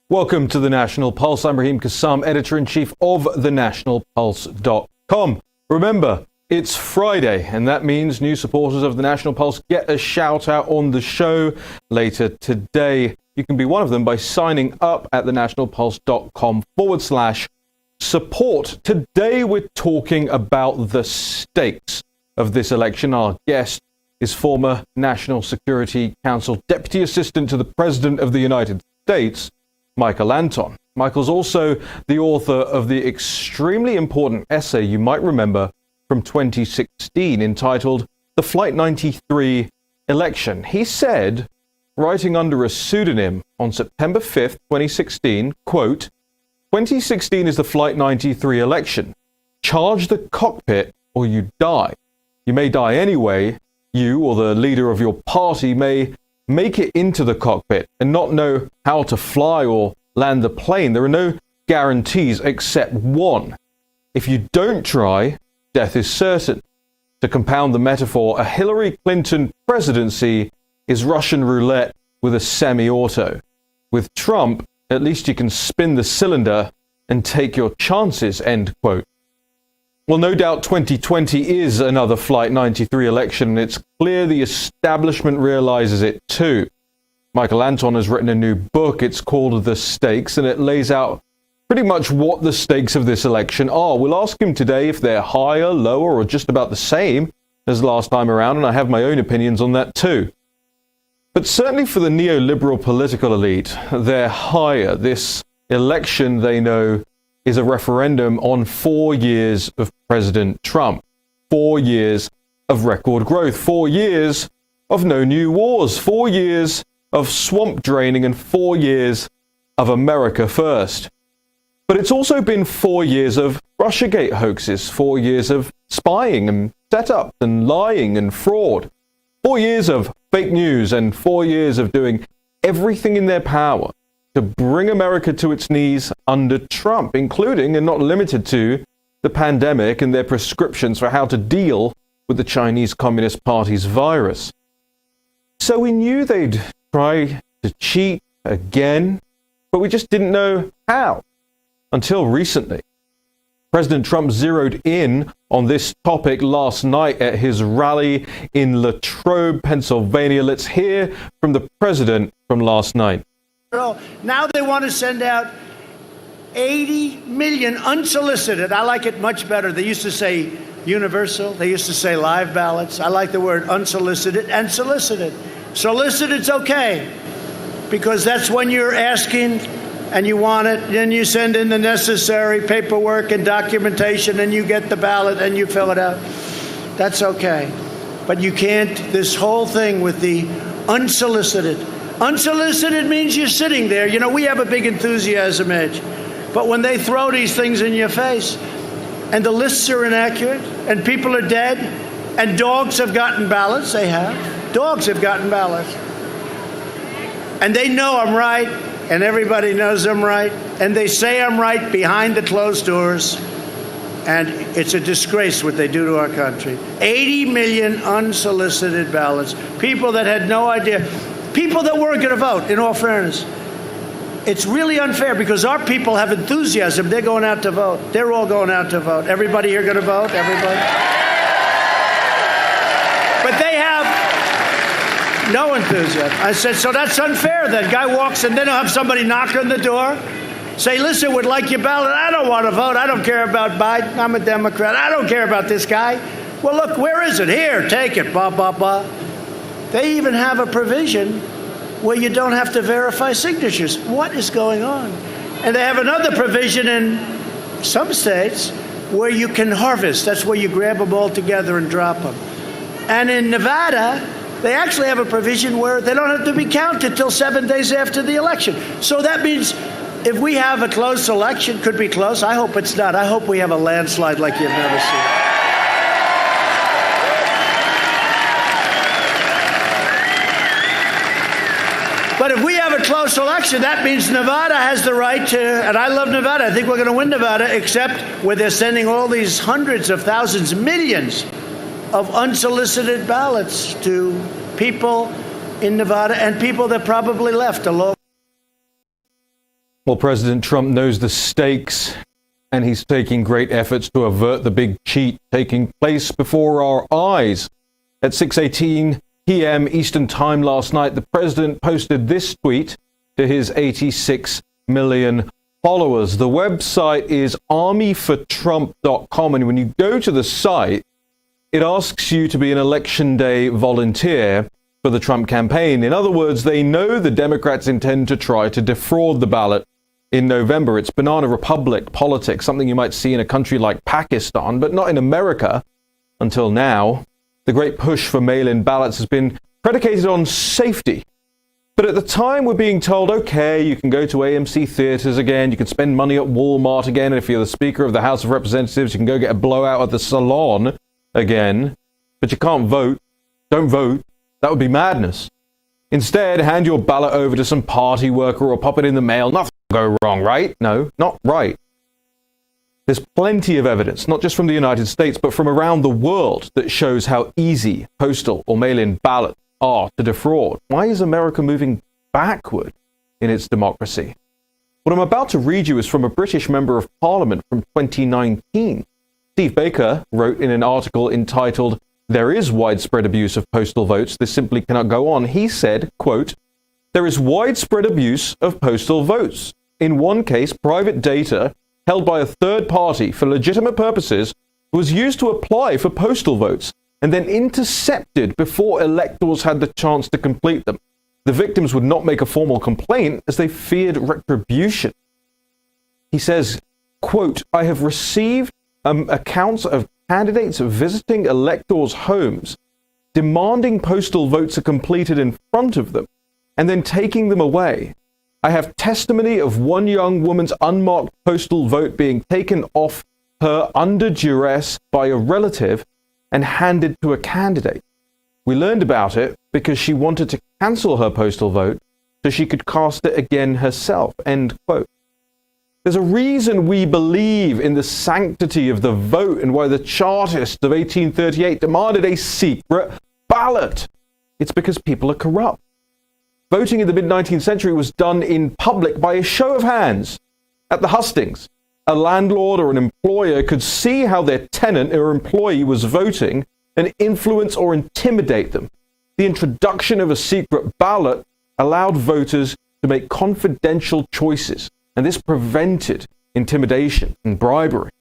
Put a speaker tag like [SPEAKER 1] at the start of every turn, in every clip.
[SPEAKER 1] Welcome to the National Pulse. I'm Raheem Kassam, editor-in-chief of thenationalpulse.com. Remember, it's Friday, and that means new supporters of the National Pulse get a shout-out on the show later today. You can be one of them by signing up at thenationalpulse.com/support. Today we're talking about the stakes of this election. Our guest is former National Security Council Deputy Assistant to the President of the United States, Michael Anton. Michael's also the author of the extremely important essay you might remember from 2016 entitled The Flight 93 Election. He said, writing under a pseudonym on September 5th, 2016, quote, 2016 is the Flight 93 election. Charge the cockpit or you die. You may die anyway. You or the leader of your party may make it into the cockpit and not know how to fly or land the plane. There are no guarantees except one. If you don't try, death is certain. To compound the metaphor, a Hillary Clinton presidency is Russian roulette with a semi-auto. With Trump, at least you can spin the cylinder and take your chances, end quote. Well, no doubt 2020 is another Flight 93 election, and it's clear the establishment realizes it too. Michael Anton has written a new book. It's called The Stakes, and it lays out pretty much what the stakes of this election are. We'll ask him today if they're higher, lower, or just about the same as last time around, and I have my own opinions on that too. But certainly for the neoliberal political elite, they're higher. This election, they know, is a referendum on 4 years of President Trump, 4 years of record growth, 4 years of no new wars, 4 years of swamp draining, and 4 years of America first. But it's also been 4 years of Russiagate hoaxes, 4 years of spying and setup and lying and fraud, 4 years of fake news, and 4 years of doing everything in their power to bring America to its knees under Trump, including and not limited to the pandemic and their prescriptions for how to deal with the Chinese Communist Party's virus. So we knew they'd try to cheat again, but we just didn't know how until recently. President Trump zeroed in on this topic last night at his rally in Latrobe, Pennsylvania. Let's hear from the president from last night.
[SPEAKER 2] Now they want to send out 80 million unsolicited. I like it much better. They used to say universal. They used to say live ballots. I like the word unsolicited and solicited. Solicited's okay, because that's when you're asking and you want it, then you send in the necessary paperwork and documentation and you get the ballot and you fill it out. That's okay. But you can't, this whole thing with the unsolicited. Unsolicited means you're sitting there. You know, we have a big enthusiasm edge. But when they throw these things in your face, and the lists are inaccurate, and people are dead, and dogs have gotten ballots, they have. Dogs have gotten ballots. And they know I'm right, and everybody knows I'm right, and they say I'm right behind the closed doors. And it's a disgrace what they do to our country. 80 million unsolicited ballots. People that had no idea. People that weren't going to vote, in all fairness. It's really unfair because our people have enthusiasm. They're going out to vote. They're all going out to vote. Everybody here going to vote? Everybody? But they have no enthusiasm. I said, so that's unfair. That guy walks and then he'll have somebody knock on the door, say, listen, would like your ballot. I don't want to vote. I don't care about Biden. I'm a Democrat. I don't care about this guy. Well, look, where is it? Here, take it. Blah, blah, blah. They even have a provision where you don't have to verify signatures. What is going on? And they have another provision in some states where you can harvest. That's where you grab them all together and drop them. And in Nevada, they actually have a provision where they don't have to be counted till 7 days after the election. So that means if we have a close election, could be close. I hope it's not. I hope we have a landslide like you've never seen. But if we have a close election, that means Nevada has the right to, and I love Nevada, I think we're going to win Nevada, except where they're sending all these hundreds of thousands, millions of unsolicited ballots to people in Nevada and people that probably left along.
[SPEAKER 1] Well, President Trump knows the stakes, and he's taking great efforts to avert the big cheat taking place before our eyes. At 6:18 p.m. Eastern Time last night, the president posted this tweet to his 86 million followers. The website is armyfortrump.com, and when you go to the site, it asks you to be an election day volunteer for the Trump campaign. In other words, they know the Democrats intend to try to defraud the ballot in November. It's banana republic politics, something you might see in a country like Pakistan, but not in America until now. The great push for mail-in ballots has been predicated on safety. But at the time, we're being told, okay, you can go to AMC theaters again, you can spend money at Walmart again, and if you're the Speaker of the House of Representatives, you can go get a blowout at the salon again, but you can't vote. Don't vote. That would be madness. Instead, hand your ballot over to some party worker or pop it in the mail. Nothing will go wrong, right? No, not right. There's plenty of evidence, not just from the United States, but from around the world, that shows how easy postal or mail-in ballots are to defraud. Why is America moving backward in its democracy? What I'm about to read you is from a British Member of Parliament from 2019. Steve Baker wrote in an article entitled, "There is widespread abuse of postal votes. This simply cannot go on." He said, quote, "There is widespread abuse of postal votes. In one case, private data held by a third party for legitimate purposes was used to apply for postal votes and then intercepted before electors had the chance to complete them. The victims would not make a formal complaint as they feared retribution." He says, quote, "I have received accounts of candidates visiting electors' homes, demanding postal votes are completed in front of them, and then taking them away. I have testimony of one young woman's unmarked postal vote being taken off her under duress by a relative and handed to a candidate. We learned about it because she wanted to cancel her postal vote so she could cast it again herself." End quote. There's a reason we believe in the sanctity of the vote and why the Chartists of 1838 demanded a secret ballot. It's because people are corrupt. Voting in the mid-19th century was done in public by a show of hands. At the hustings, a landlord or an employer could see how their tenant or employee was voting and influence or intimidate them. The introduction of a secret ballot allowed voters to make confidential choices, and this prevented intimidation and bribery.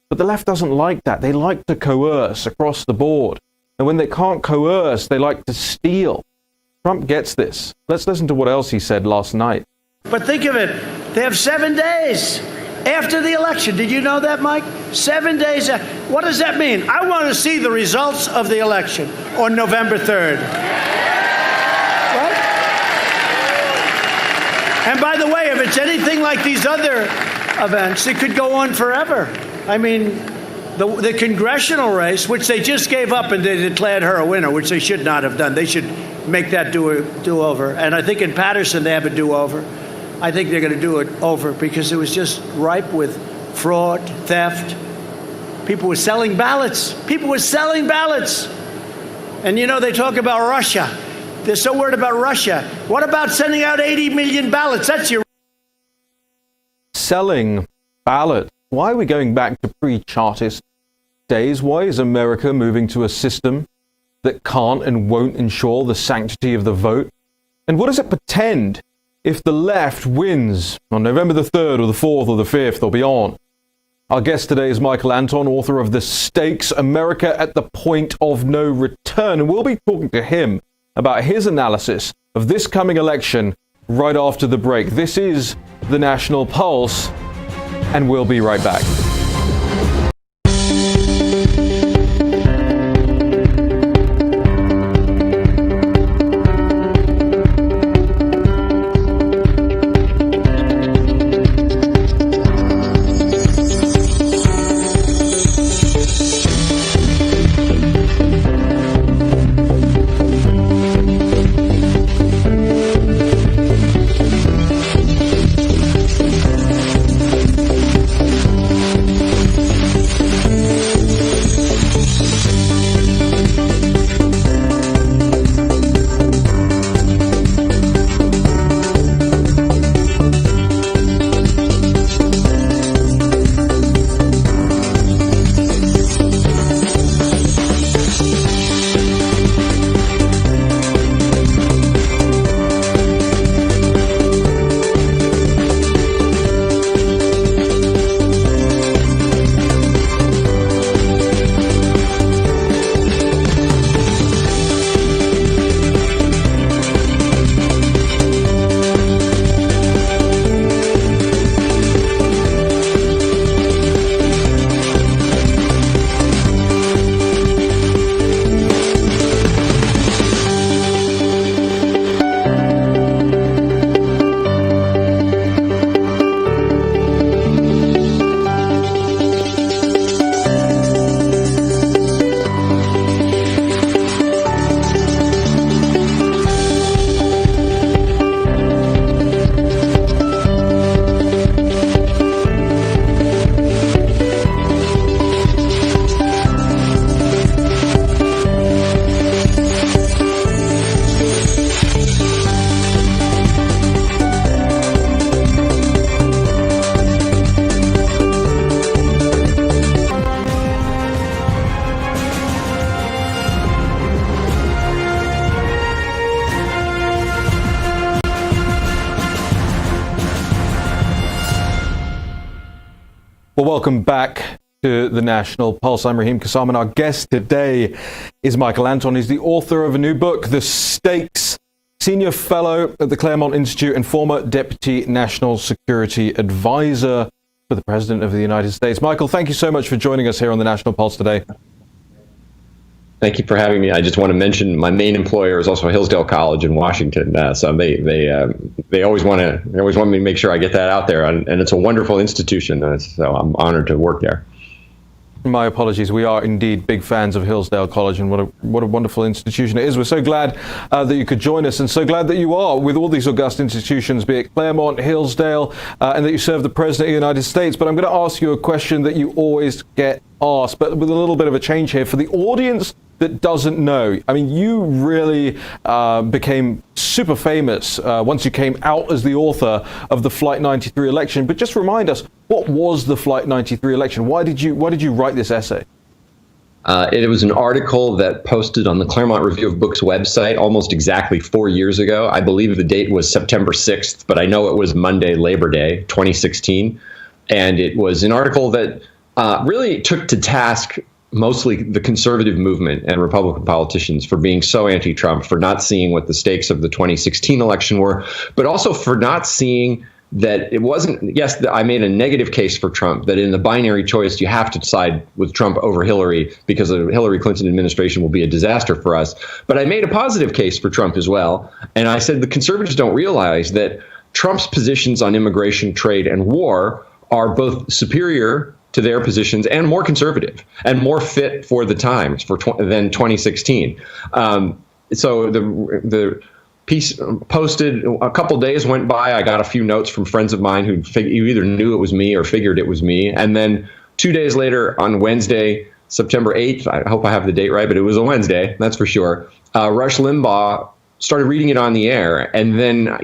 [SPEAKER 1] But the left doesn't like that. They like to coerce across the board. And when they can't coerce, they like to steal. Trump gets this. Let's listen to what else he said last night.
[SPEAKER 2] But think of it. They have 7 days after the election. Did you know that, Mike? 7 days. What does that mean? I want to see the results of the election on November 3rd. And by the way, if it's anything like these other events, it could go on forever. I mean, the congressional race, which they just gave up and they declared her a winner, which they should not have done. They should make that do-over. And I think in Patterson they have a do-over. I think they're going to do it over because it was just ripe with fraud, theft. People were selling ballots. People were selling ballots. And, you know, they talk about Russia. They're so worried about Russia. What about sending out 80 million ballots? That's your...
[SPEAKER 1] Selling ballots. Why are we going back to pre-Chartist days? Why is America moving to a system that can't and won't ensure the sanctity of the vote? And what does it pretend if the left wins on November the 3rd or the 4th or the 5th or beyond? Our guest today is Michael Anton, author of The Stakes, America at the Point of No Return. And we'll be talking to him about his analysis of this coming election right after the break. This is The National Pulse, and we'll be right back. Well, welcome back to the National Pulse. I'm Raheem Kassam, and our guest today is Michael Anton. He's the author of a new book, The Stakes, Senior Fellow at the Claremont Institute and former Deputy National Security Advisor for the President of the United States. Michael, thank you so much for joining us here on the National Pulse today.
[SPEAKER 3] Thank you for having me. I just want to mention my main employer is also Hillsdale College in Washington, so they always want me to make sure I get that out there, and it's a wonderful institution, so I'm honored to work there.
[SPEAKER 1] My apologies. We are indeed big fans of Hillsdale College, and what a wonderful institution it is. We're so glad that you could join us, and so glad that you are with all these august institutions, be it Claremont, Hillsdale, and that you serve the President of the United States. But I'm going to ask you a question that you always get asked, but with a little bit of a change here. For the audience that doesn't know, I mean, you really became super famous once you came out as the author of the Flight 93 election. But just remind us, what was the Flight 93 election? Why did you write this essay?
[SPEAKER 3] It was an article that posted on the Claremont Review of Books website almost exactly 4 years ago. I believe the date was September 6th, but I know it was Monday, Labor Day, 2016. And it was an article that really took to task mostly the conservative movement and Republican politicians for being so anti-Trump, for not seeing what the stakes of the 2016 election were, but also for not seeing that it wasn't, yes, I made a negative case for Trump, that in the binary choice, you have to side with Trump over Hillary because the Hillary Clinton administration will be a disaster for us. But I made a positive case for Trump as well. And I said the conservatives don't realize that Trump's positions on immigration, trade, and war are both superior to their positions and more conservative and more fit for the times than 2016. So the piece posted, a couple days went by. I got a few notes from friends of mine who either knew it was me or figured it was me. And then 2 days later, on Wednesday, September 8th, I hope I have the date right, but it was a Wednesday, that's for sure, Rush Limbaugh started reading it on the air. And then,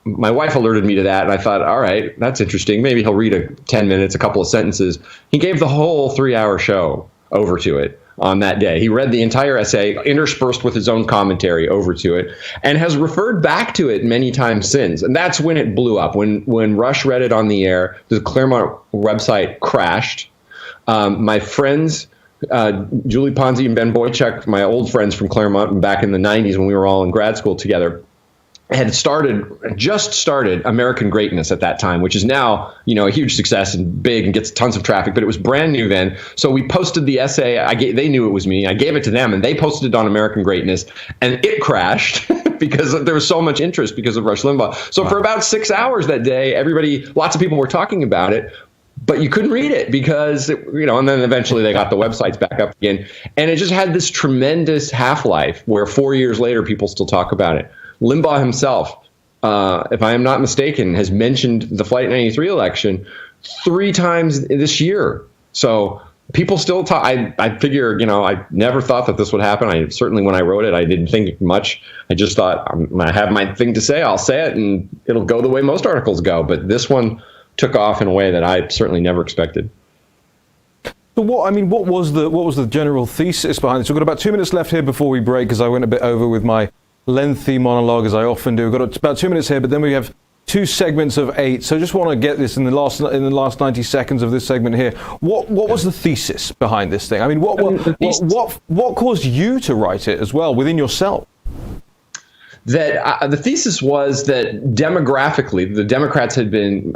[SPEAKER 3] my wife alerted me to that, and I thought, all right, that's interesting. Maybe he'll read 10 minutes, a couple of sentences. He gave the whole 3-hour show over to it on that day. He read the entire essay, interspersed with his own commentary over to it, and has referred back to it many times since. And that's when it blew up. When Rush read it on the air, the Claremont website crashed. My friends, Julie Ponzi and Ben Boychuk, my old friends from Claremont back in the 90s when we were all in grad school together, had just started American Greatness at that time, which is now, a huge success and big and gets tons of traffic, but it was brand new then. So we posted the essay. They knew it was me. I gave it to them, and they posted it on American Greatness, and it crashed because there was so much interest because of Rush Limbaugh. So for about 6 hours that day, lots of people were talking about it, but you couldn't read it because, and then eventually they got the websites back up again. And it just had this tremendous half-life where 4 years later, people still talk about it. Limbaugh himself, if I am not mistaken, has mentioned the Flight 93 election 3 times this year. So people still talk. I figure, I never thought that this would happen. Certainly when I wrote it, I didn't think much. I just thought, I have my thing to say, I'll say it, and it'll go the way most articles go. But this one took off in a way that I certainly never expected.
[SPEAKER 1] So what was the general thesis behind this? We've got about 2 minutes left here before we break, because I went a bit over with my lengthy monologue, as I often do. We've got about 2 minutes here, but then we have 2 segments of 8. So I just want to get this in the last 90 seconds of this segment here. What was the thesis behind this thing? I mean, what caused you to write it as well within yourself?
[SPEAKER 3] That the thesis was that demographically, the Democrats had been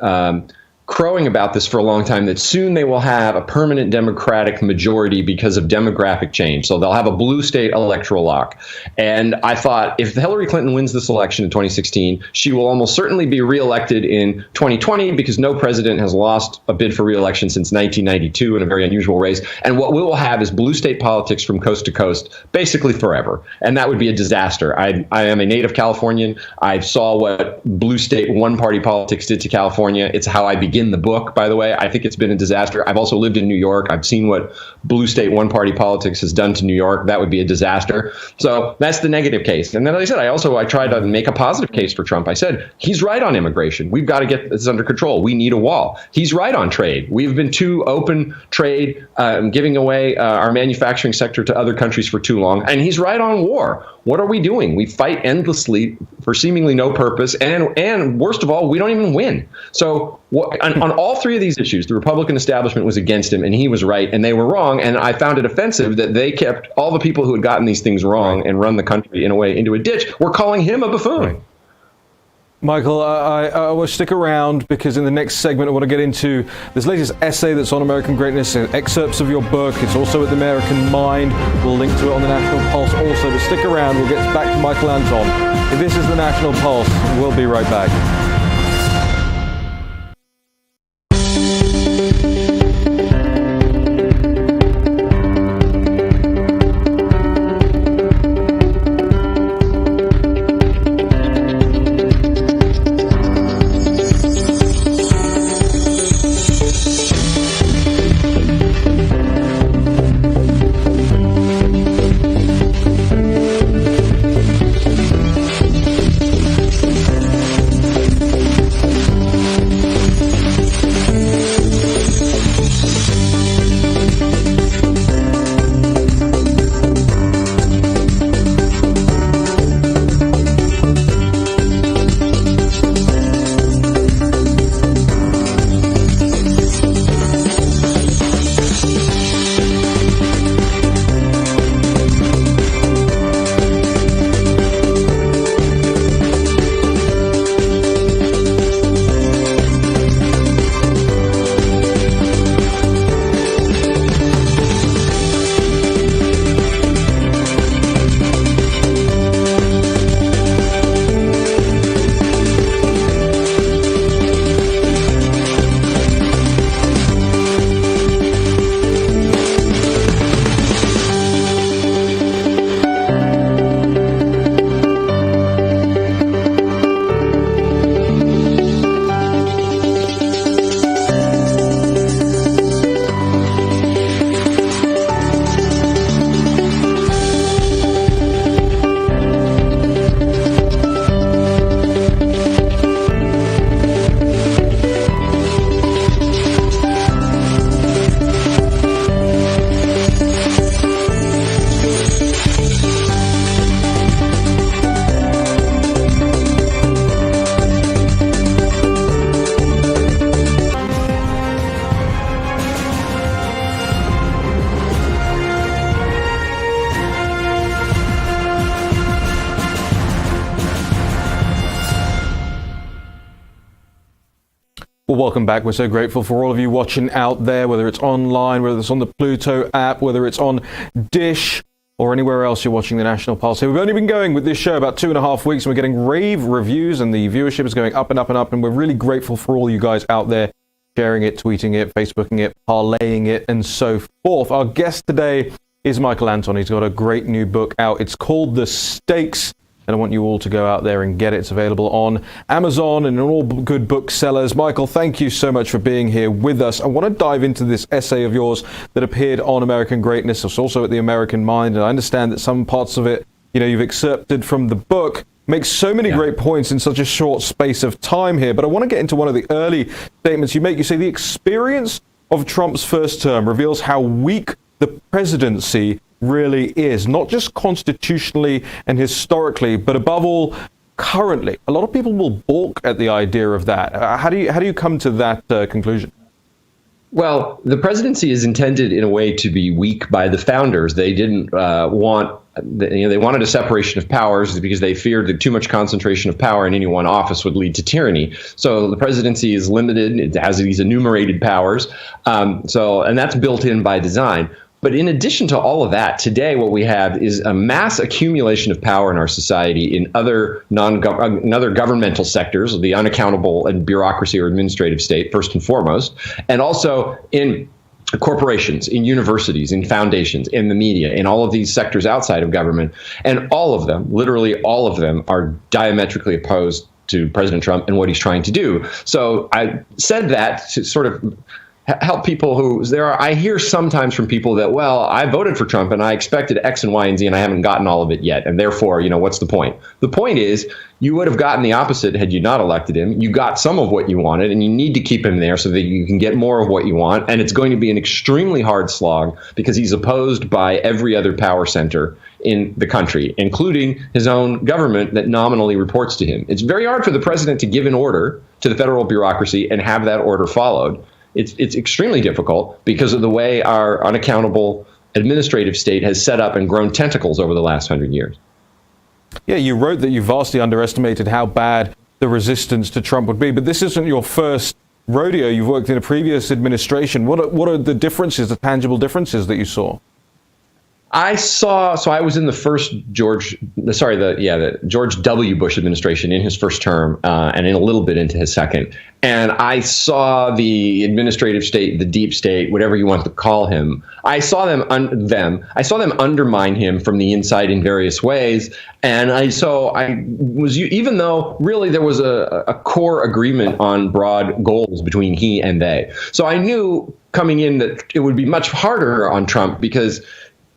[SPEAKER 3] crowing about this for a long time, that soon they will have a permanent Democratic majority because of demographic change. So they'll have a blue state electoral lock. And I thought, if Hillary Clinton wins this election in 2016, she will almost certainly be reelected in 2020 because no president has lost a bid for reelection since 1992 in a very unusual race. And what we will have is blue state politics from coast to coast, basically forever. And that would be a disaster. I am a native Californian. I saw what blue state one-party politics did to California. It's how I began the book, by the way. I think it's been a disaster. I've also lived in New York. I've seen what blue state one-party politics has done to New York. That would be a disaster. So that's the negative case. And then, as I said, I tried to make a positive case for Trump. I said, he's right on immigration. We've got to get this under control. We need a wall. He's right on trade. We've been too open trade, giving away our manufacturing sector to other countries for too long. And he's right on war. What are we doing? We fight endlessly for seemingly no purpose. And worst of all, we don't even win. So on all three of these issues, the Republican establishment was against him, and he was right, and they were wrong. And I found it offensive that they kept all the people who had gotten these things wrong and run the country in a way into a ditch were calling him a buffoon.
[SPEAKER 1] Right. Michael, I will stick around because in the next segment I want to get into this latest essay that's on American greatness, excerpts of your book. It's also at the American Mind. We'll link to it on the National Pulse also. But stick around. We'll get back to Michael Anton. This is the National Pulse. We'll be right back. Well, welcome back. We're so grateful for all of you watching out there, whether it's online, whether it's on the Pluto app, whether it's on Dish, or anywhere else you're watching the National Pulse. We've only been going with this show about 2.5 weeks, and we're getting rave reviews, and the viewership is going up and up and up, and we're really grateful for all you guys out there sharing it, tweeting it, Facebooking it, parlaying it, and so forth. Our guest today is Michael Anton. He's got a great new book out. It's called The Stakes, and I want you all to go out there and get it. It's available on Amazon and in all good booksellers. Michael, thank you so much for being here with us. I want to dive into this essay of yours that appeared on American Greatness. It's also at the American Mind, and I understand that some parts of it, you've excerpted from the book. Makes so many great points in such a short space of time here. But I want to get into one of the early statements you make. You say the experience of Trump's first term reveals how weak the presidency really is, not just constitutionally and historically, but above all, currently. A lot of people will balk at the idea of that. How do you come to that conclusion?
[SPEAKER 3] Well, the presidency is intended in a way to be weak by the founders. They didn't they wanted a separation of powers because they feared that too much concentration of power in any one office would lead to tyranny. So the presidency is limited. It has these enumerated powers. And that's built in by design. But in addition to all of that, today what we have is a mass accumulation of power in our society in other governmental sectors, the unaccountable and bureaucracy or administrative state, first and foremost, and also in corporations, in universities, in foundations, in the media, in all of these sectors outside of government. And all of them, literally all of them, are diametrically opposed to President Trump and what he's trying to do. So I said that to sort of help people I hear sometimes from people that, well, I voted for Trump and I expected X and Y and Z and I haven't gotten all of it yet. And therefore, what's the point? The point is you would have gotten the opposite had you not elected him. You got some of what you wanted and you need to keep him there so that you can get more of what you want. And it's going to be an extremely hard slog because he's opposed by every other power center in the country, including his own government that nominally reports to him. It's very hard for the president to give an order to the federal bureaucracy and have that order followed. It's extremely difficult because of the way our unaccountable administrative state has set up and grown tentacles over the last 100 years.
[SPEAKER 1] Yeah, you wrote that you vastly underestimated how bad the resistance to Trump would be, but this isn't your first rodeo. You've worked in a previous administration. What are the differences, the tangible differences that you saw?
[SPEAKER 3] So I was in the first the George W. Bush administration in his first term, and in a little bit into his second. And I saw the administrative state, the deep state, whatever you want to call him. I saw them undermine him from the inside in various ways. And even though really there was a core agreement on broad goals between he and they. So I knew coming in that it would be much harder on Trump because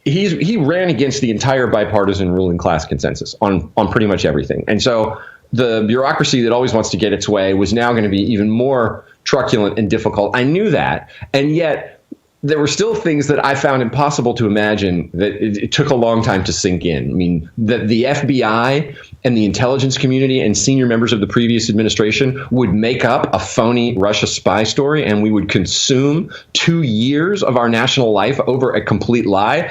[SPEAKER 3] he ran against the entire bipartisan ruling class consensus on pretty much everything. And so the bureaucracy that always wants to get its way was now going to be even more truculent and difficult. I knew that. And yet there were still things that I found impossible to imagine that it took a long time to sink in. I mean, that the FBI and the intelligence community and senior members of the previous administration would make up a phony Russia spy story, and we would consume 2 years of our national life over a complete lie.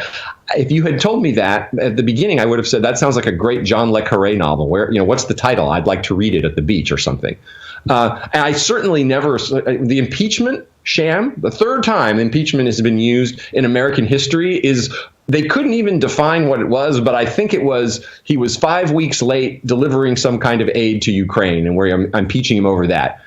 [SPEAKER 3] If you had told me that at the beginning, I would have said that sounds like a great John le Carré novel. Where, what's the title? I'd like to read it at the beach or something. And I certainly never. The impeachment sham, the third time impeachment has been used in American history, is they couldn't even define what it was, but I think it was he was 5 weeks late delivering some kind of aid to Ukraine, and where I'm impeaching him over that.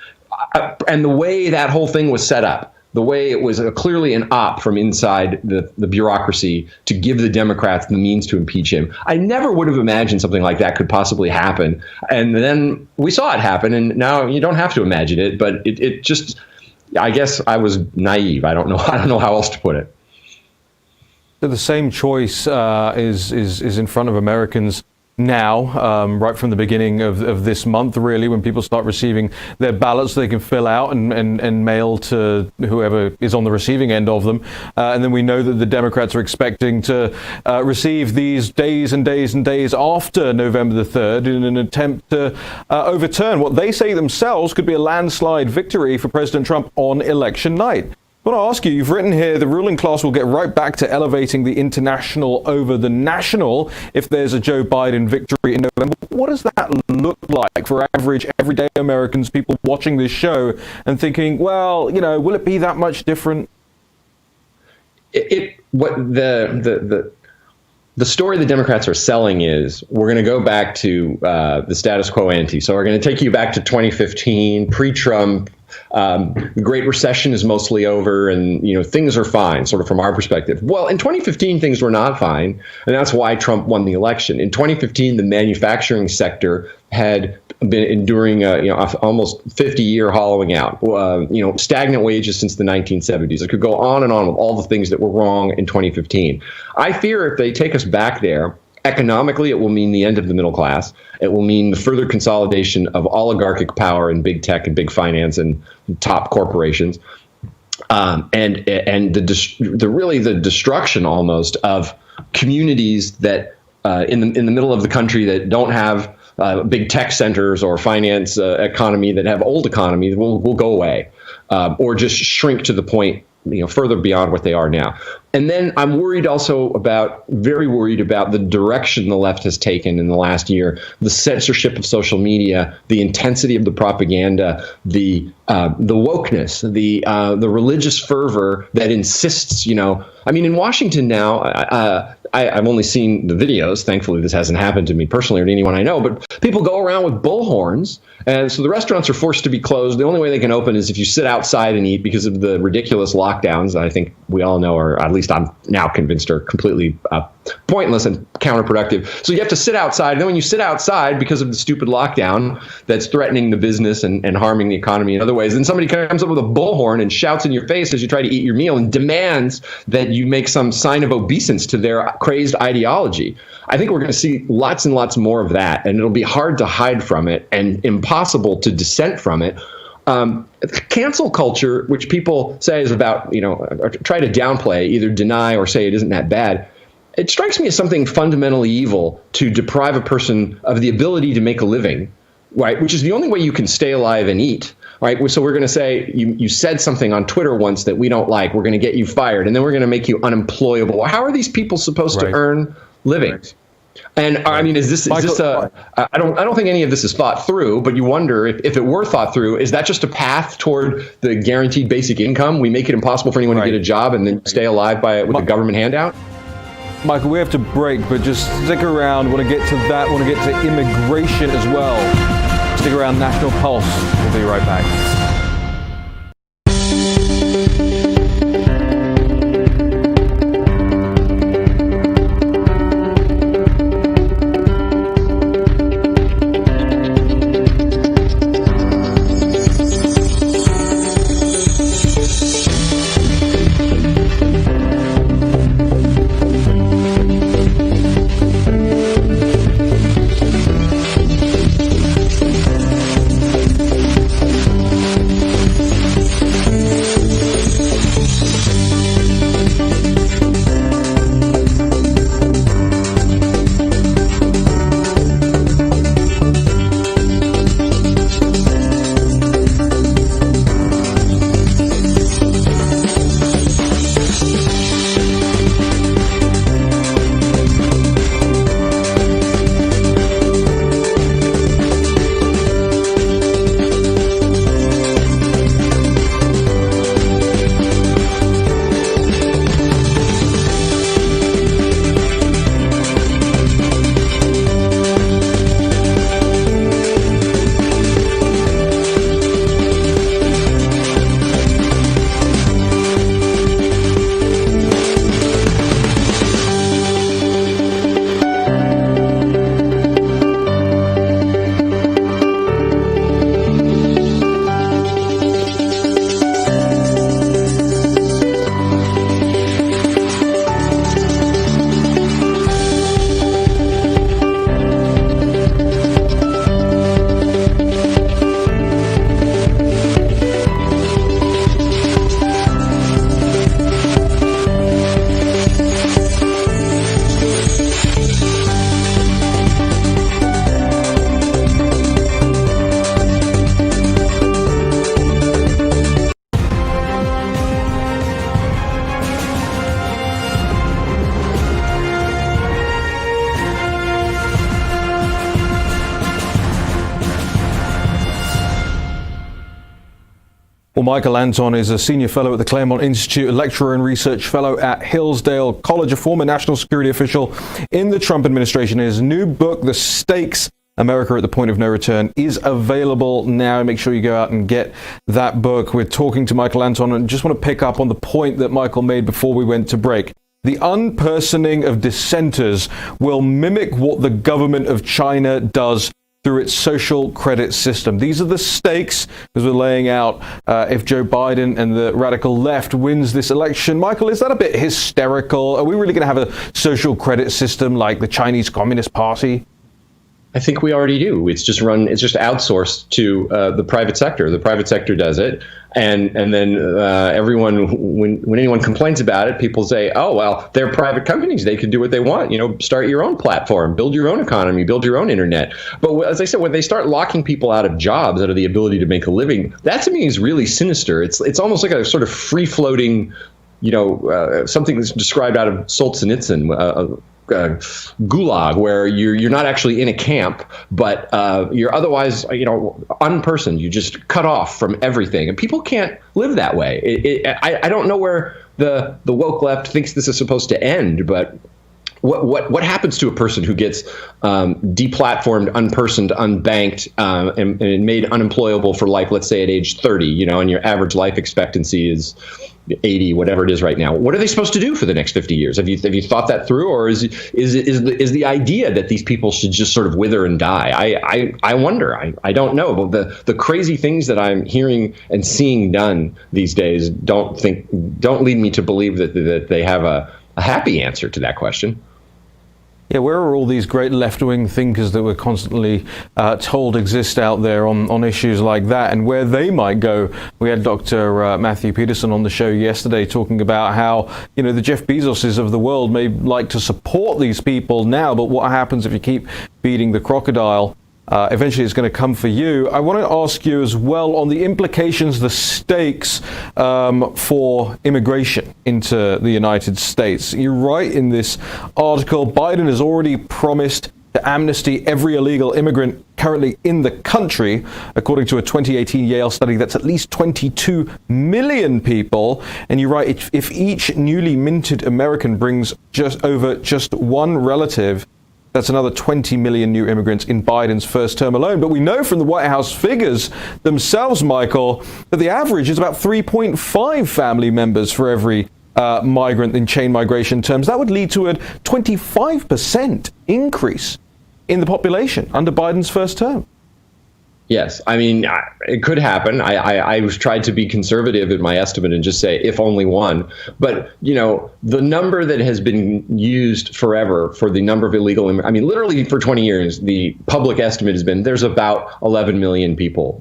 [SPEAKER 3] And the way that whole thing was set up, the way it was clearly an op from inside the bureaucracy to give the Democrats the means to impeach him. I never would have imagined something like that could possibly happen. And then we saw it happen, and now you don't have to imagine it, but it just, I guess I was naive. I don't know how else to put it.
[SPEAKER 1] So the same choice is in front of Americans now, right from the beginning of this month, really, when people start receiving their ballots they can fill out and mail to whoever is on the receiving end of them. And then we know that the Democrats are expecting to receive these days and days and days after November the 3rd in an attempt to overturn what they say themselves could be a landslide victory for President Trump on election night. I want to ask you, you've written here, the ruling class will get right back to elevating the international over the national if there's a Joe Biden victory in November. What does that look like for average, everyday Americans, people watching this show and thinking, well, will it be that much different?
[SPEAKER 3] The story the Democrats are selling is we're going to go back to the status quo ante. So we're going to take you back to 2015, pre-Trump. The Great Recession is mostly over, and things are fine, sort of from our perspective. Well, in 2015, things were not fine, and that's why Trump won the election. In 2015, the manufacturing sector had been enduring almost 50-year hollowing out. Stagnant wages since the 1970s. It could go on and on with all the things that were wrong in 2015. I fear if they take us back there, economically, it will mean the end of the middle class. It will mean the further consolidation of oligarchic power in big tech and big finance and top corporations, and the destruction almost of communities that in the middle of the country that don't have big tech centers or finance economy, that have old economy, will go away or just shrink to the point further beyond what they are now. And then I'm very worried about the direction the left has taken in the last year, the censorship of social media, the intensity of the propaganda, the wokeness, the religious fervor that insists, in Washington now, I've only seen the videos. Thankfully, this hasn't happened to me personally or to anyone I know, but people go around with bullhorns. And so the restaurants are forced to be closed. The only way they can open is if you sit outside and eat because of the ridiculous lockdowns that I think we all know, or at least I'm now convinced, are completely pointless and counterproductive. So you have to sit outside. And then when you sit outside because of the stupid lockdown that's threatening the business and harming the economy in other ways, then somebody comes up with a bullhorn and shouts in your face as you try to eat your meal and demands that you make some sign of obeisance to their crazed ideology. I think we're going to see lots and lots more of that, and it'll be hard to hide from it and impossible to dissent from it. Cancel culture, which people say is about, or try to downplay, either deny or say it isn't that bad. it strikes me as something fundamentally evil to deprive a person of the ability to make a living, right? Which is the only way you can stay alive and eat. Right. So we're going to say you said something on Twitter once that we don't like. We're going to get you fired, and then we're going to make you unemployable. How are these people supposed to earn livings? And I mean, is this a? I don't think any of this is thought through. But you wonder if it were thought through, is that just a path toward the guaranteed basic income? We make it impossible for anyone to get a job and then stay alive with a government handout.
[SPEAKER 1] Michael, we have to break, but just stick around. I want to get to that. I want to get to immigration as well. Stick around, National Pulse. We'll be right back. Well, Michael Anton is a senior fellow at the Claremont Institute, a lecturer and research fellow at Hillsdale College, a former national security official in the Trump administration. His new book, The Stakes, America at the Point of No Return, is available now. Make sure you go out and get that book. We're talking to Michael Anton, and just want to pick up on the point that Michael made before we went to break. The unpersoning of dissenters will mimic what the government of China does through its social credit system. These are the stakes, as we're laying out, if Joe Biden and the radical left wins this election. Michael, is that a bit hysterical? Are we really going to have a social credit system like the Chinese Communist Party?
[SPEAKER 3] I think we already do. It's just outsourced to the private sector. The private sector does it. And then everyone, when anyone complains about it, people say, oh, well, they're private companies. They can do what they want. You know, start your own platform, build your own economy, build your own internet. But as I said, when they start locking people out of jobs, out of the ability to make a living, that to me is really sinister. It's almost like a sort of free floating, something that's described out of Solzhenitsyn, gulag, where you're not actually in a camp, but you're otherwise, unpersoned. You just cut off from everything, and people can't live that way. I don't know where the woke left thinks this is supposed to end, but what happens to a person who gets deplatformed, unpersoned, unbanked, and made unemployable for life? Let's say at age 30, and your average life expectancy is 80, whatever it is right now. What are they supposed to do for the next 50 years? Have you thought that through, or is the idea that these people should just sort of wither and die? I wonder. I don't know. But the crazy things that I'm hearing and seeing done these days don't lead me to believe that they have a happy answer to that question.
[SPEAKER 1] Yeah, where are all these great left-wing thinkers that we're constantly told exist out there on issues like that, and where they might go? We had Dr. Matthew Peterson on the show yesterday talking about how, the Jeff Bezoses of the world may like to support these people now, but what happens if you keep feeding the crocodile? Eventually it's going to come for you. I want to ask you as well on the implications, the stakes for immigration into the United States. You write in this article, Biden has already promised to amnesty every illegal immigrant currently in the country, according to a 2018 Yale study. That's at least 22 million people. And you write, if each newly minted American brings just one relative, that's another 20 million new immigrants in Biden's first term alone. But we know from the White House figures themselves, Michael, that the average is about 3.5 family members for every migrant in chain migration terms. That would lead to a 25% increase in the population under Biden's first term.
[SPEAKER 3] Yes, I mean, it could happen. I was tried to be conservative in my estimate and just say if only one. But, the number that has been used forever for the number of illegal immigrants, I mean, literally for 20 years, the public estimate has been there's about 11 million people,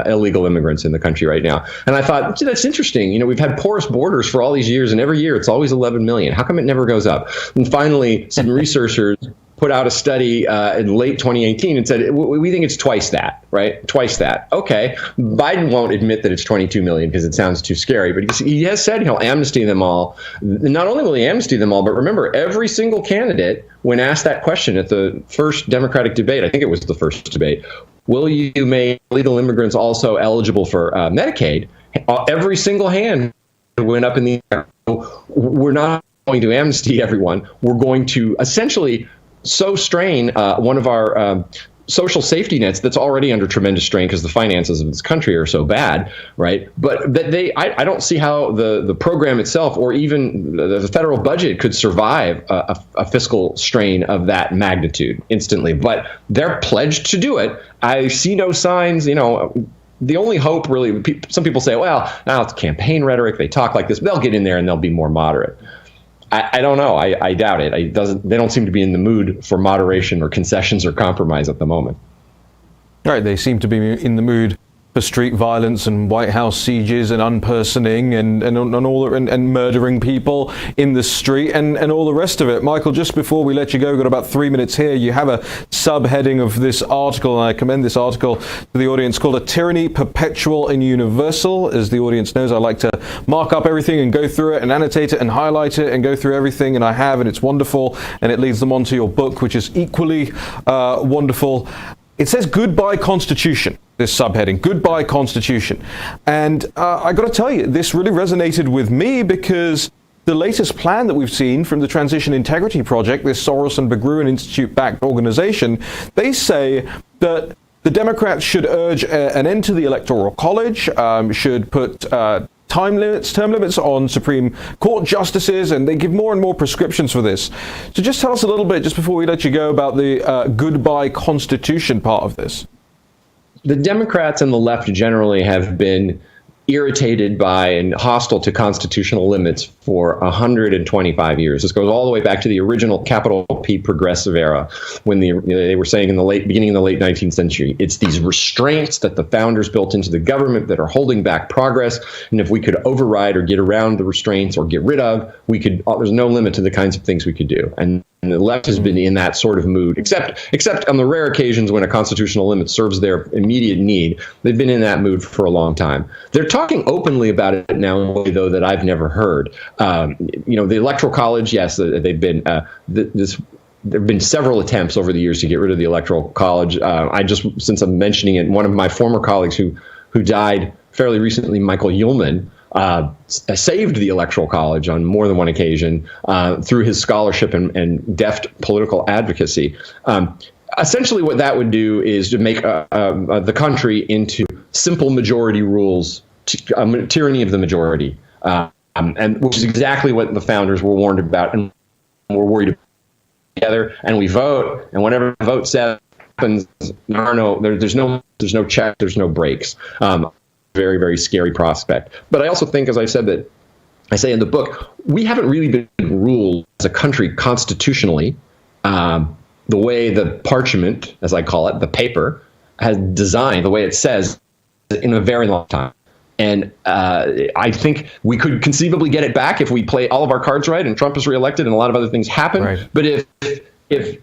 [SPEAKER 3] illegal immigrants in the country right now. And I thought, that's interesting. We've had porous borders for all these years, and every year it's always 11 million. How come it never goes up? And finally, some researchers put out a study in late 2018 and said, we think it's twice that, right? Twice that. Okay. Biden won't admit that it's 22 million because it sounds too scary, but he has said he'll amnesty them all. Not only will he amnesty them all, but remember, every single candidate, when asked that question at the first Democratic debate, I think it was the first debate, will you make illegal immigrants also eligible for Medicaid? Every single hand went up in the air. We're not going to amnesty everyone. We're going to essentially so strain one of our social safety nets that's already under tremendous strain because the finances of this country are so bad, right? But I don't see how the program itself or even the federal budget could survive a fiscal strain of that magnitude instantly. But they're pledged to do it. I see no signs, the only hope really, some people say, well, now it's campaign rhetoric. They talk like this. They'll get in there and they'll be more moderate. I don't know. I doubt it. They don't seem to be in the mood for moderation or concessions or compromise at the moment.
[SPEAKER 1] All right. They seem to be in the mood for street violence and White House sieges and unpersoning and murdering people in the street and all the rest of it. Michael, just before we let you go, we've got about 3 minutes here. You have a subheading of this article, and I commend this article to the audience, called A Tyranny Perpetual and Universal. As the audience knows, I like to mark up everything and go through it and annotate it and highlight it and go through everything, and I have, and it's wonderful, and it leads them on to your book, which is equally wonderful. It says Goodbye Constitution, this subheading, Goodbye Constitution. And I got to tell you, this really resonated with me because the latest plan that we've seen from the Transition Integrity Project, this Soros and Berggruen Institute-backed organization, they say that the Democrats should urge an end to the Electoral College, should put term limits on Supreme Court justices, and they give more and more prescriptions for this. So just tell us a little bit, just before we let you go, about the Goodbye Constitution part of this.
[SPEAKER 3] The Democrats and the left generally have been irritated by and hostile to constitutional limits for 125 years. This goes all the way back to the original capital P progressive era, when they were saying in the beginning of the late 19th century, it's these restraints that the founders built into the government that are holding back progress. And if we could override or get around the restraints or get rid of, there's no limit to the kinds of things we could do. And the left has been in that sort of mood, except on the rare occasions when a constitutional limit serves their immediate need. They've been in that mood for a long time. They're talking openly about it now in a way, though, that I've never heard. The Electoral College, yes, they've been there have been several attempts over the years to get rid of the Electoral College. Since I'm mentioning it, one of my former colleagues who died fairly recently, Michael Ullman, saved the Electoral College on more than one occasion through his scholarship and deft political advocacy. Essentially, what that would do is to make the country into simple majority rules, tyranny of the majority, and which is exactly what the founders were warned about and were worried about. Together, and we vote, and whatever the vote says happens. There's no check, there's no breaks. Very, very scary prospect. But I also think, as I said, that I say in the book, we haven't really been ruled as a country constitutionally the way the parchment, as I call it, the paper, has designed, the way it says, in a very long time. And I think we could conceivably get it back if we play all of our cards right and Trump is reelected and a lot of other things happen. Right. But if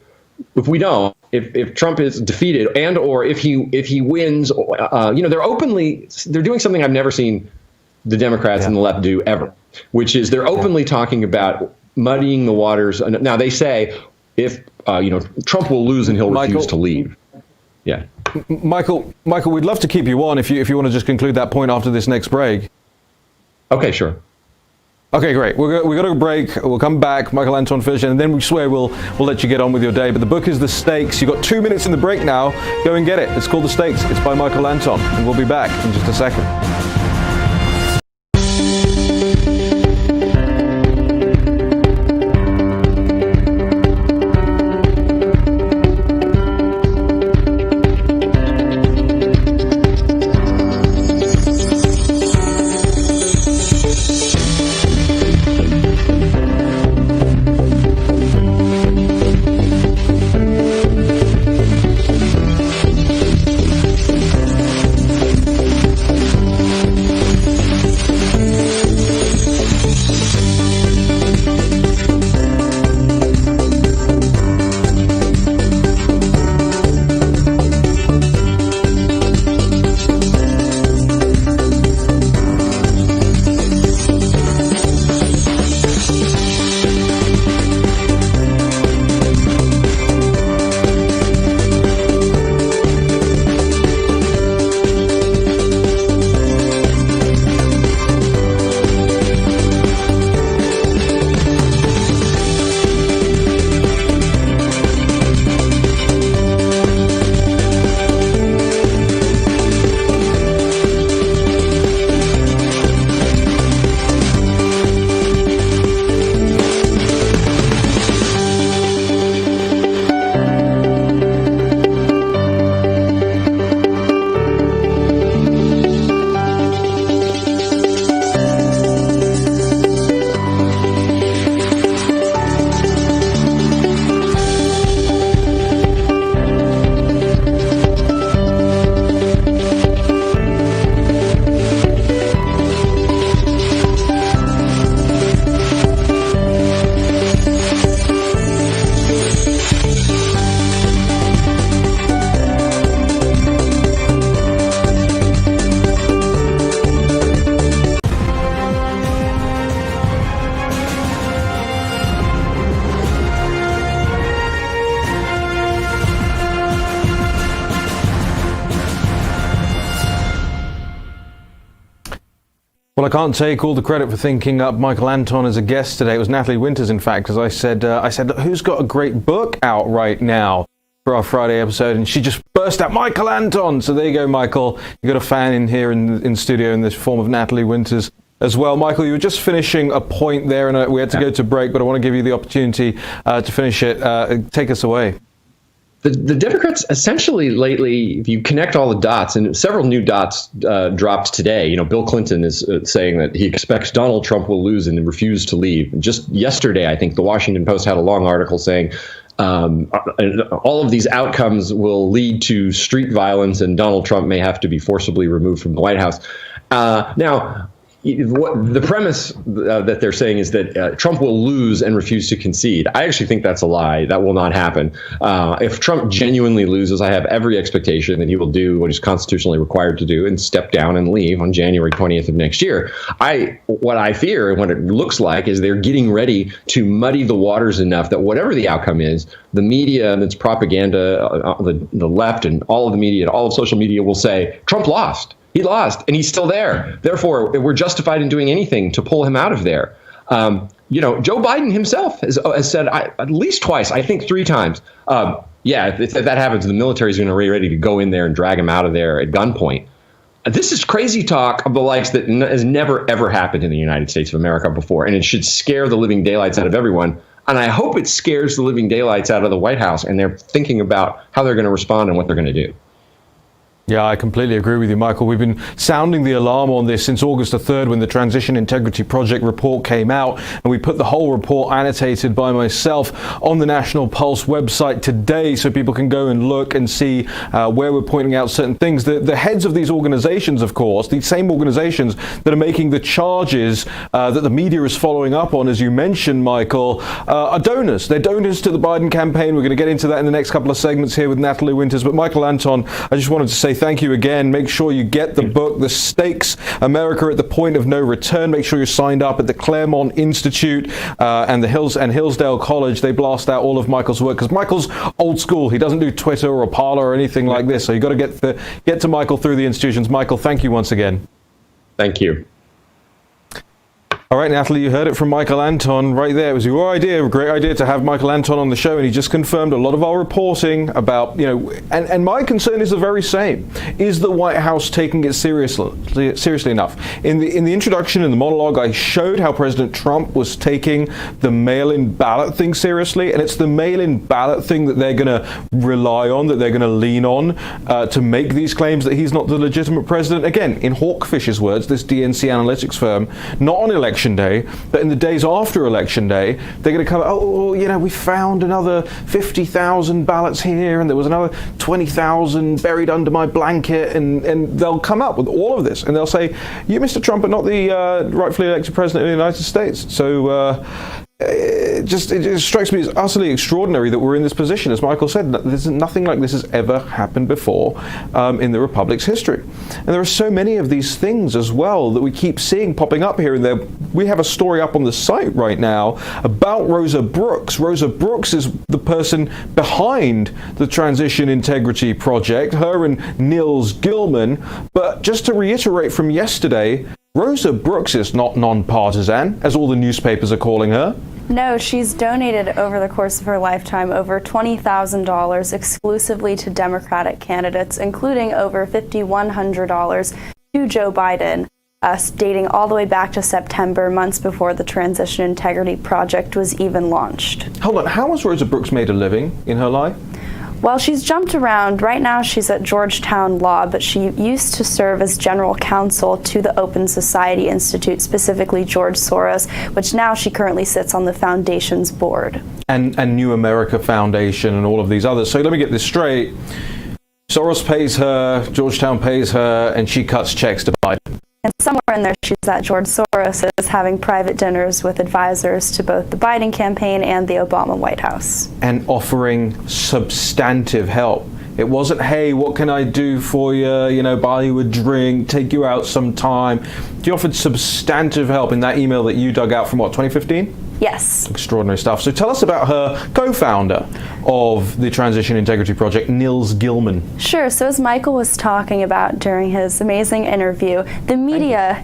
[SPEAKER 3] we don't, if Trump is defeated and or if he wins, they're doing something I've never seen the Democrats and the left do ever, which is they're openly talking about muddying the waters. Now they say if Trump will lose and he'll refuse to leave. Yeah.
[SPEAKER 1] Michael, we'd love to keep you on if you want to just conclude that point after this next break.
[SPEAKER 3] Okay, sure.
[SPEAKER 1] Okay, great. We're going to go break. We'll come back, Michael Anton Fisher, and then we swear we'll let you get on with your day. But the book is The Stakes. You've got 2 minutes in the break now. Go and get it. It's called The Stakes. It's by Michael Anton, and we'll be back in just a second. Well, I can't take all the credit for thinking up Michael Anton as a guest today. It was Natalie Winters, in fact, because I said, who's got a great book out right now for our Friday episode? And she just burst out, Michael Anton. So there you go, Michael. You got a fan in here in studio in this form of Natalie Winters as well. Michael, you were just finishing a point there, and we had to go to break, but I want to give you the opportunity to finish it. Take us away.
[SPEAKER 3] The Democrats essentially lately, if you connect all the dots, and several new dots dropped today. Bill Clinton is saying that he expects Donald Trump will lose and refuse to leave. Just yesterday, I think the Washington Post had a long article saying all of these outcomes will lead to street violence and Donald Trump may have to be forcibly removed from the White House. Now, the premise that they're saying is that Trump will lose and refuse to concede. I actually think that's a lie. That will not happen. If Trump genuinely loses, I have every expectation that he will do what he's constitutionally required to do and step down and leave on January 20th of next year. What I fear and what it looks like is they're getting ready to muddy the waters enough that whatever the outcome is, the media and its propaganda, the left and all of the media and all of social media will say, Trump lost. He lost, and he's still there. Therefore, we're justified in doing anything to pull him out of there. Joe Biden himself has said at least twice, I think 3 times, if that happens, the military is going to be ready to go in there and drag him out of there at gunpoint. This is crazy talk of the likes that has never, ever happened in the United States of America before, and it should scare the living daylights out of everyone. And I hope it scares the living daylights out of the White House, and they're thinking about how they're going to respond and what they're going to do.
[SPEAKER 1] Yeah, I completely agree with you, Michael. We've been sounding the alarm on this since August the 3rd when the Transition Integrity Project report came out, and we put the whole report annotated by myself on the National Pulse website today so people can go and look and see where we're pointing out certain things. The heads of these organizations, of course, these same organizations that are making the charges that the media is following up on, as you mentioned, Michael, are donors. They're donors to the Biden campaign. We're going to get into that in the next couple of segments here with Natalie Winters. But Michael Anton, I just wanted to say thank you again. Make sure you get the book, The Stakes, America at the Point of No Return. Make sure you're signed up at the Claremont Institute and the Hillsdale College. They blast out all of Michael's work because Michael's old school. He doesn't do Twitter or Parler or anything like this. So you've got to get to Michael through the institutions. Michael, thank you once again.
[SPEAKER 3] Thank you.
[SPEAKER 1] All right, Natalie, you heard it from Michael Anton right there. It was your idea, a great idea to have Michael Anton on the show, and he just confirmed a lot of our reporting about, and my concern is the very same. Is the White House taking it seriously enough? In the introduction, in the monologue, I showed how President Trump was taking the mail-in ballot thing seriously, and it's the mail-in ballot thing that they're going to rely on, that they're going to lean on to make these claims that he's not the legitimate president. Again, in Hawkfish's words, this DNC analytics firm, not on election day, but in the days after election day, they're going to come, we found another 50,000 ballots here, and there was another 20,000 buried under my blanket, and they'll come up with all of this, and they'll say, you, Mr. Trump, are not the rightfully elected president of the United States. So it just strikes me as utterly extraordinary that we're in this position. As Michael said, nothing like this has ever happened before in the Republic's history. And there are so many of these things as well that we keep seeing popping up here and there. We have a story up on the site right now about Rosa Brooks. Rosa Brooks is the person behind the Transition Integrity Project, her and Nils Gilman. But just to reiterate from yesterday, Rosa Brooks is not nonpartisan, as all the newspapers are calling her.
[SPEAKER 4] No, she's donated over the course of her lifetime over $20,000 exclusively to Democratic candidates, including over $5,100 to Joe Biden, dating all the way back to September, months before the Transition Integrity Project was even launched.
[SPEAKER 1] Hold on, how has Rosa Brooks made a living in her life?
[SPEAKER 4] Well, she's jumped around. Right now she's at Georgetown Law, but she used to serve as general counsel to the Open Society Institute, specifically George Soros, which now she currently sits on the foundation's board. And
[SPEAKER 1] New America Foundation and all of these others. So let me get this straight. Soros pays her, Georgetown pays her, and she cuts checks to Biden.
[SPEAKER 4] And somewhere in there, she's at George Soros is having private dinners with advisors to both the Biden campaign and the Obama White House.
[SPEAKER 1] And offering substantive help. It wasn't, hey, what can I do for you? Buy you a drink, take you out sometime. She offered substantive help in that email that you dug out from, 2015?
[SPEAKER 4] Yes.
[SPEAKER 1] Extraordinary stuff. So tell us about her co-founder of the Transition Integrity Project, Nils Gilman.
[SPEAKER 4] Sure. So as Michael was talking about during his amazing interview, the media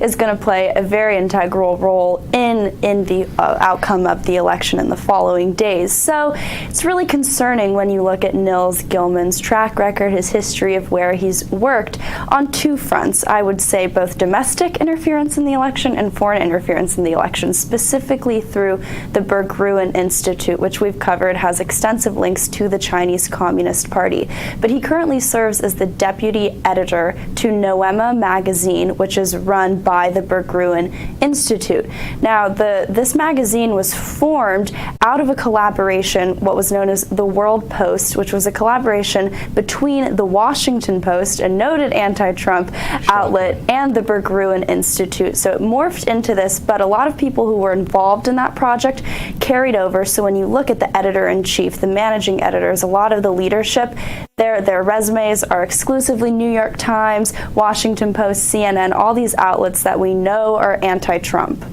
[SPEAKER 4] is going to play a very integral role in the outcome of the election in the following days. So it's really concerning when you look at Nils Gilman's track record, his history of where he's worked on two fronts. I would say both domestic interference in the election and foreign interference in the election, specifically through the Berggruen Institute, which we've covered has extensive links to the Chinese Communist Party. But he currently serves as the deputy editor to Noema magazine, which is run by the Berggruen Institute. Now, this magazine was formed out of a collaboration, what was known as the World Post, which was a collaboration between the Washington Post, a noted anti-Trump outlet, and the Berggruen Institute. So it morphed into this, but a lot of people who were involved in that project carried over. So when you look at the editor-in-chief, the managing editors, a lot of the leadership, their resumes are exclusively New York Times, Washington Post, CNN, all these outlets that we know are anti-Trump.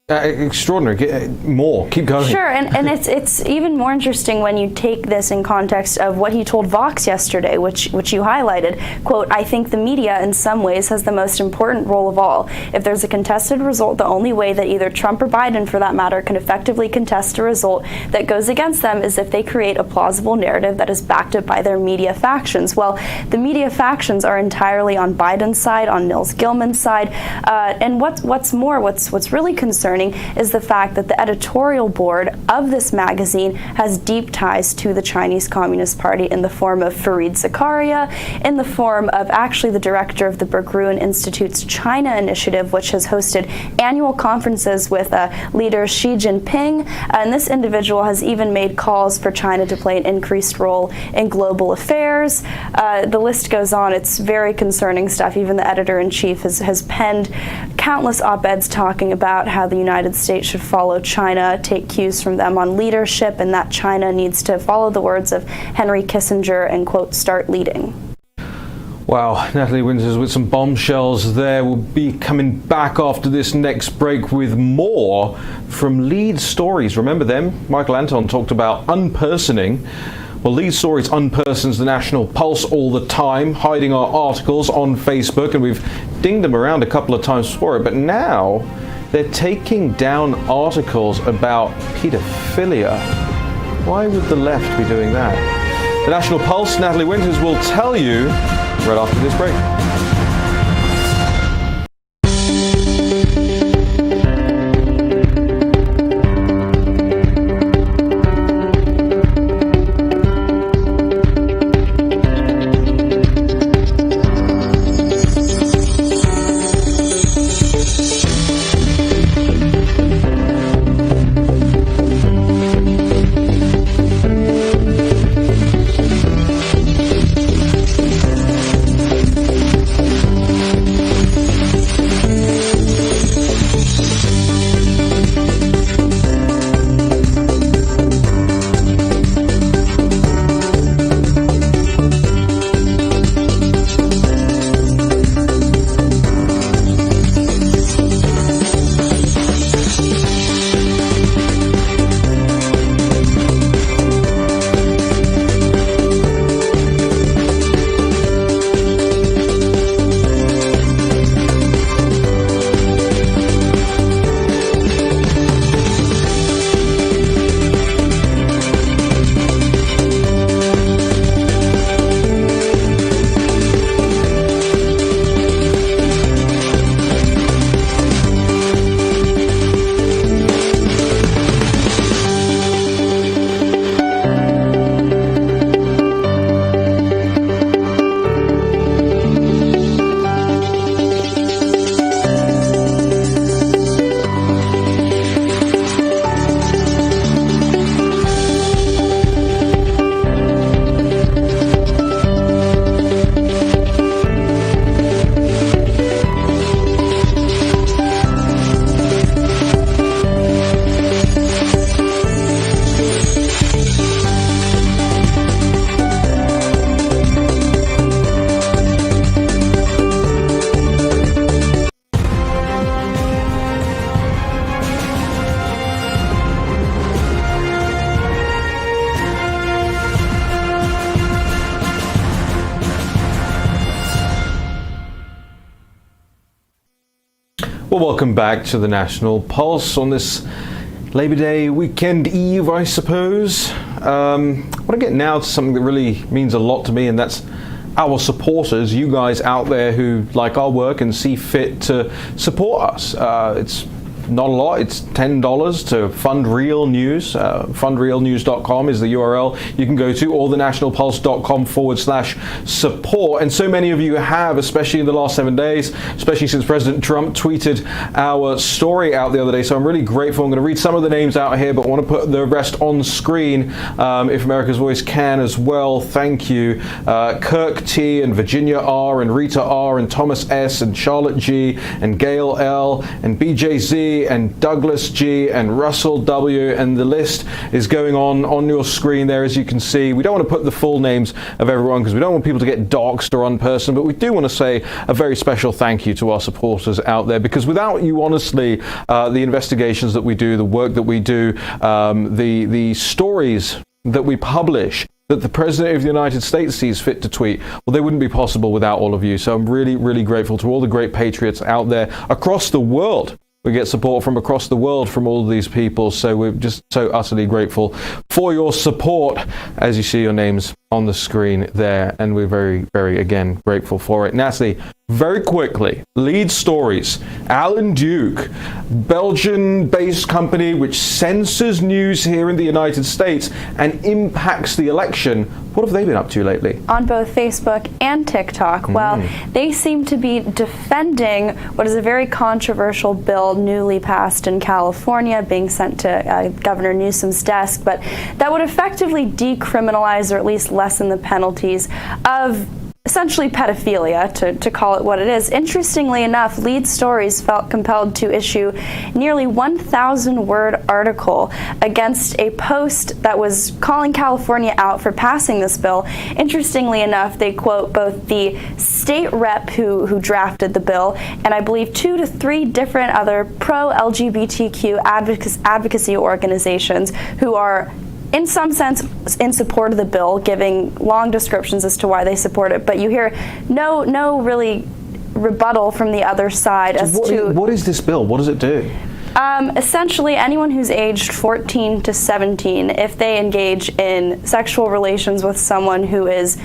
[SPEAKER 1] Extraordinary. More. Keep going.
[SPEAKER 4] Sure, and it's even more interesting when you take this in context of what he told Vox yesterday, which you highlighted. Quote, I think the media in some ways has the most important role of all. If there's a contested result, the only way that either Trump or Biden, for that matter, can effectively contest a result that goes against them is if they create a plausible narrative that is backed up by their media factions. Well, the media factions are entirely on Biden's side, on Nils Gilman's side, and what's really concerning concerning is the fact that the editorial board of this magazine has deep ties to the Chinese Communist Party in the form of Fareed Zakaria, in the form of actually the director of the Berggruen Institute's China Initiative, which has hosted annual conferences with leader Xi Jinping. And this individual has even made calls for China to play an increased role in global affairs. The list goes on. It's very concerning stuff. Even the editor-in-chief has penned countless op-eds talking about how the United States should follow China, take cues from them on leadership, and that China needs to follow the words of Henry Kissinger and, quote, start leading.
[SPEAKER 1] Wow, Natalie Winters with some bombshells there. We'll be coming back after this next break with more from Lead Stories. Remember them? Michael Anton talked about unpersoning. Well, Lead Stories unpersons the National Pulse all the time, hiding our articles on Facebook, and we've dinged them around a couple of times for it. But now they're taking down articles about pedophilia. Why would the left be doing that? The National Pulse, Natalie Winters will tell you right after this break. Well, welcome back to the National Pulse on this Labor Day weekend eve, I suppose. I want to get now to something that really means a lot to me, and that's our supporters, you guys out there who like our work and see fit to support us. It's not a lot. It's $10 to fund Real News. Fundrealnews.com is the URL you can go to, or thenationalpulse.com/support. And so many of you have, especially in the last 7 days, especially since President Trump tweeted our story out the other day. So I'm really grateful. I'm going to read some of the names out here, but I want to put the rest on screen if America's Voice can as well. Thank you. Kirk T. and Virginia R. and Rita R. and Thomas S. and Charlotte G. and Gail L. and BJZ and Douglas G. and Russell W. and the list is going on your screen there, as you can see. We don't want to put the full names of everyone because we don't want people to get doxxed or unpersoned, but we do want to say a very special thank you to our supporters out there, because without you, honestly, the investigations that we do, the work that we do, the stories that we publish, that the President of the United States sees fit to tweet, well, they wouldn't be possible without all of you. So I'm really, really grateful to all the great patriots out there across the world. We get support from across the world from all of these people. So we're just so utterly grateful for your support as you see your names on the screen there, and we're very, very, again, grateful for it. Natalie, very quickly, lead stories. Alan Duke, Belgian-based company which censors news here in the United States and impacts the election. What have they been up to lately?
[SPEAKER 4] On both Facebook and TikTok. Well, they seem to be defending what is a very controversial bill newly passed in California, being sent to Governor Newsom's desk, but that would effectively decriminalize or at least lessen the penalties of essentially pedophilia, to call it what it is. Interestingly enough, Lead Stories felt compelled to issue nearly 1,000-word article against a post that was calling California out for passing this bill. Interestingly enough, they quote both the state rep who drafted the bill and I believe 2 to 3 different other pro-LGBTQ advocacy organizations who are in some sense in support of the bill, giving long descriptions as to why they support it, but you hear no really rebuttal from the other side as to
[SPEAKER 1] what is this bill? What does it do?
[SPEAKER 4] Essentially, anyone who's aged 14 to 17, if they engage in sexual relations with someone who is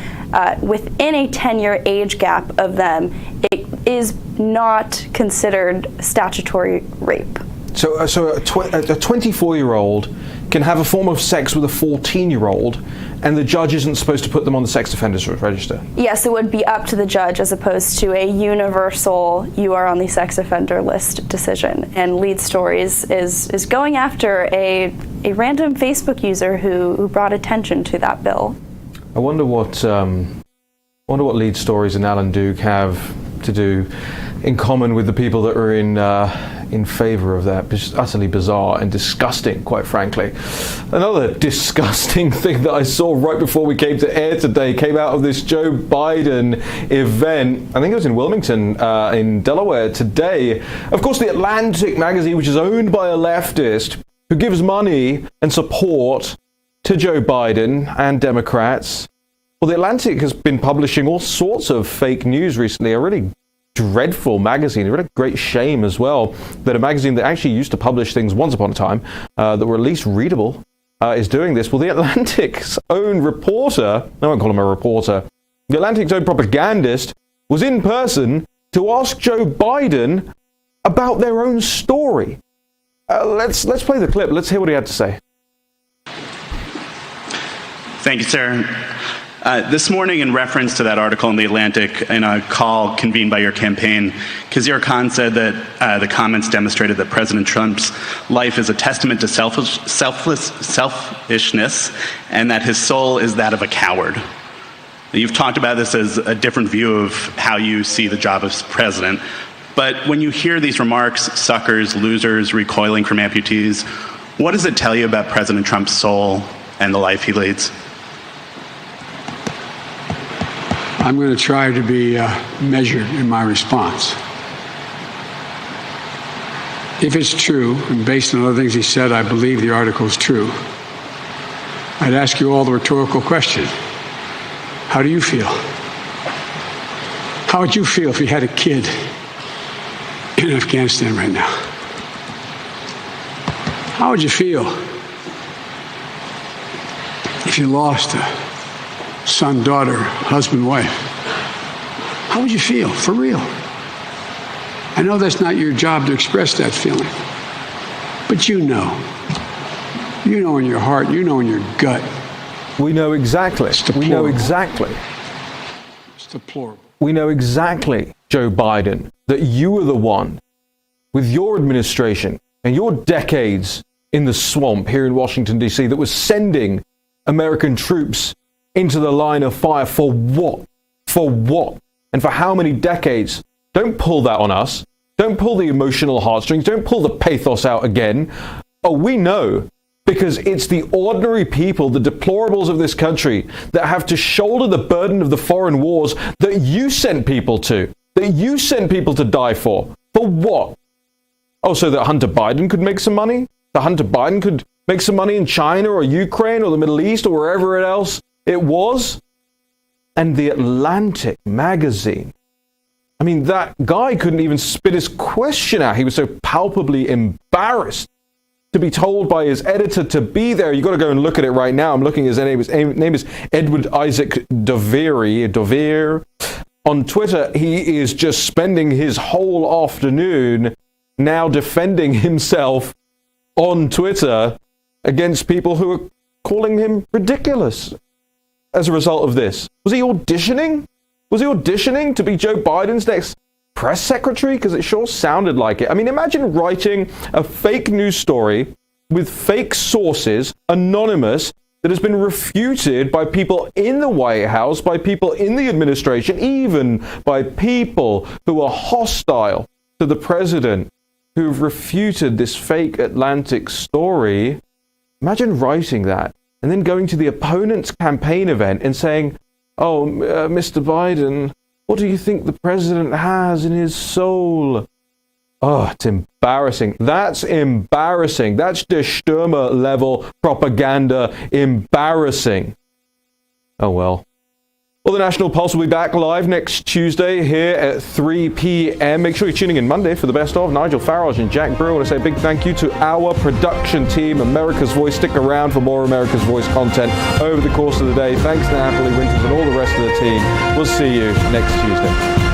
[SPEAKER 4] within a 10-year age gap of them, it is not considered statutory rape.
[SPEAKER 1] So a 24-year-old can have a form of sex with a 14-year-old, and the judge isn't supposed to put them on the sex offenders register?
[SPEAKER 4] Yes, it would be up to the judge as opposed to a universal, you are on the sex offender list decision. And Lead Stories is going after a random Facebook user who brought attention to that bill. I
[SPEAKER 1] wonder what Lead Stories and Alan Duke have to do in common with the people that are in favor of that. It's utterly bizarre and disgusting, quite frankly. Another disgusting thing that I saw right before we came to air today came out of this Joe Biden event. I think it was in Wilmington, in Delaware today. Of course, the Atlantic magazine, which is owned by a leftist who gives money and support to Joe Biden and Democrats. Well, the Atlantic has been publishing all sorts of fake news recently, a really dreadful magazine, a really great shame as well that a magazine that actually used to publish things once upon a time that were at least readable is doing this. Well, the Atlantic's own reporter, I won't call him a reporter, the Atlantic's own propagandist was in person to ask Joe Biden about their own story. Let's play the clip. Let's hear what he had to say.
[SPEAKER 5] Thank you, sir. This morning, in reference to that article in The Atlantic, in a call convened by your campaign, Khizr Khan said that the comments demonstrated that President Trump's life is a testament to selfishness, and that his soul is that of a coward. You've talked about this as a different view of how you see the job as president, but when you hear these remarks, suckers, losers, recoiling from amputees, what does it tell you about President Trump's soul and the life he leads?
[SPEAKER 6] I'm going to try to be measured in my response. If it's true, and based on other things he said, I believe the article is true, I'd ask you all the rhetorical question. How do you feel? How would you feel if you had a kid in Afghanistan right now? How would you feel if you lost a son, daughter, husband, wife? How would you feel, for real? I know that's not your job to express that feeling, but you know in your heart, you know in your gut.
[SPEAKER 1] We know exactly. We know exactly.
[SPEAKER 6] It's deplorable.
[SPEAKER 1] We know exactly, Joe Biden, that you were the one with your administration and your decades in the swamp here in Washington, D.C. that was sending American troops into the line of fire for what? For what? And for how many decades? Don't pull that on us. Don't pull the emotional heartstrings. Don't pull the pathos out again. Oh, we know, because it's the ordinary people, the deplorables of this country, that have to shoulder the burden of the foreign wars that you sent people to, that you sent people to die for. For what? Oh, so that Hunter Biden could make some money? That Hunter Biden could make some money in China or Ukraine or the Middle East or wherever else it was? And the Atlantic magazine. I mean, that guy couldn't even spit his question out. He was so palpably embarrassed to be told by his editor to be there. You've got to go and look at it right now. I'm looking, his name is Edward Isaac Dovere. On Twitter, he is just spending his whole afternoon now defending himself on Twitter against people who are calling him ridiculous as a result of this. Was he auditioning? Was he auditioning to be Joe Biden's next press secretary? Because it sure sounded like it. I mean, imagine writing a fake news story with fake sources, anonymous, that has been refuted by people in the White House, by people in the administration, even by people who are hostile to the president, who've refuted this fake Atlantic story. Imagine writing that and then going to the opponent's campaign event and saying, "Oh, Mr. Biden, what do you think the president has in his soul?" Oh, it's embarrassing. That's embarrassing. That's Der Stürmer level propaganda. Embarrassing. Oh well. Well, the National Pulse will be back live next Tuesday here at 3 p.m. Make sure you're tuning in Monday for the best of Nigel Farage and Jack Brewer. I want to say a big thank you to our production team, America's Voice. Stick around for more America's Voice content over the course of the day. Thanks to Natalie Winters and all the rest of the team. We'll see you next Tuesday.